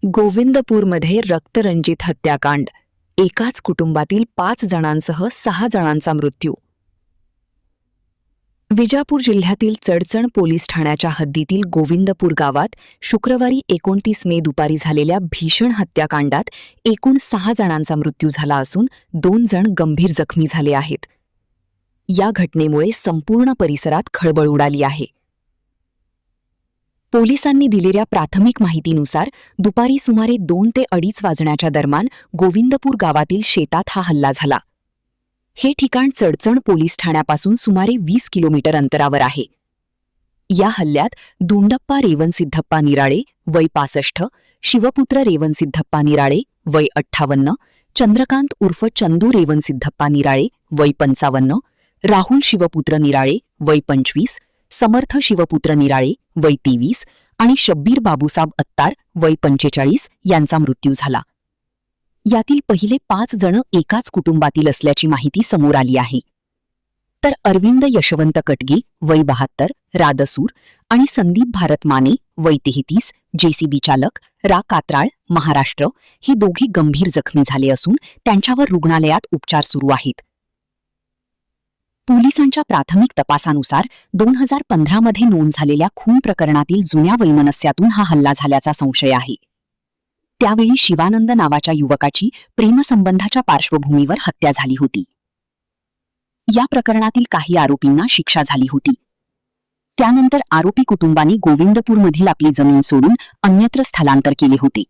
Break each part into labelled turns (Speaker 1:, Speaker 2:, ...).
Speaker 1: गोविंदपूरमध्ये रक्तरंजित हत्याकांड. एकाच कुटुंबातील 5 जणांसह 6 जणांचा मृत्यू. विजापूर जिल्ह्यातील चडचण पोलीस ठाण्याच्या हद्दीतील गोविंदपूर गावात शुक्रवारी 29 मे दुपारी झालेल्या भीषण हत्याकांडात एकूण 6 जणांचा मृत्यू झाला असून 2 जण गंभीर जखमी झाले आहेत. या घटनेमुळे संपूर्ण परिसरात खळबळ उडाली आहे. पोलिसांनी दिलेल्या प्राथमिक माहितीनुसार दुपारी सुमारे 2 ते 2:30 वाजण्याच्या दरम्यान गोविंदपूर गावातील शेतात हा हल्ला झाला. हे ठिकाण चडचण पोलीस ठाण्यापासून सुमारे 20 किलोमीटर अंतरावर आहे. या हल्ल्यात दुंडप्पा रेवणसिद्धप्पा निराळे वय 65, शिवपुत्र रेवणसिद्धप्पा निराळे वय 58, चंद्रकांत उर्फ चंदू रेवणसिद्धप्पा निराळे वय 55, राहुल शिवपुत्र निराळे वय 25, समर्थ शिवपुत्र निराळे वय 23 आणि शब्बीर बाबूसाब अत्तार वय 45 यांचा मृत्यू झाला. यातील पहिले 5 जण एकाच कुटुंबातील असल्याची माहिती समोर आली आहे. तर अरविंद यशवंत कटगे वय 72 रादसूर आणि संदीप भारत माने वय 33 जेसीबी चालक कात्राळ महाराष्ट्र हे दोघे गंभीर जखमी झाले असून त्यांच्यावर रुग्णालयात उपचार सुरू आहेत. पोलिसांच्या प्राथमिक तपासानुसार 2015 मध्ये नोंद झालेल्या खून प्रकरणातील जुन्या वैमनस्यातून हा हल्ला झाल्याचा संशय आहे. त्यावेळी शिवानंद नावाच्या युवकाची प्रेमसंबंधाच्या पार्श्वभूमीवर हत्या झाली होती. या प्रकरणातील काही आरोपींना शिक्षा झाली होती. त्यानंतर आरोपी कुटुंबांनी गोविंदपूरमधील आपली जमीन सोडून अन्यत्र स्थलांतर केले होते.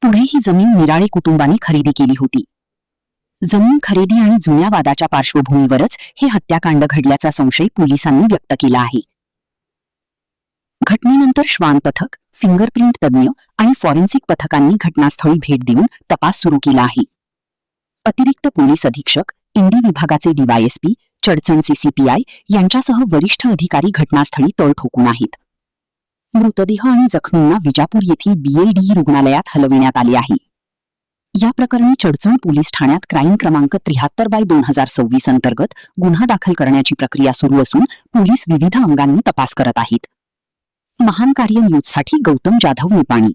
Speaker 1: पुढे ही जमीन निराळे कुटुंबांनी खरेदी केली होती. जमीन खरेदी आणि जुन्या वादाच्या पार्श्वभूमीवरच हे हत्याकांड घडल्याचा संशय पोलिसांनी व्यक्त केला आहे. घटनेनंतर श्वान पथक, फिंगरप्रिंट तज्ज्ञ आणि फॉरेन्सिक पथकांनी घटनास्थळी भेट देऊन तपास सुरू केला आहे. अतिरिक्त पोलीस अधीक्षक, इंडी विभागाचे डीवायएसपी, चडचणचे सीपीआय यांच्यासह वरिष्ठ अधिकारी घटनास्थळी तळ ठोकून आहेत. मृतदेह आणि जखमींना विजापूर येथील BLDE रुग्णालयात हलविण्यात आले आहे. या प्रकरणी चडचण पोलीस ठाण्यात क्राईम क्रमांक 73/2026 अंतर्गत गुन्हा दाखल करण्याची प्रक्रिया सुरू असून पोलीस विविध अंगांनी तपास करत आहेत. महान कार्य न्यूजसाठी गौतम जाधव निपाणी.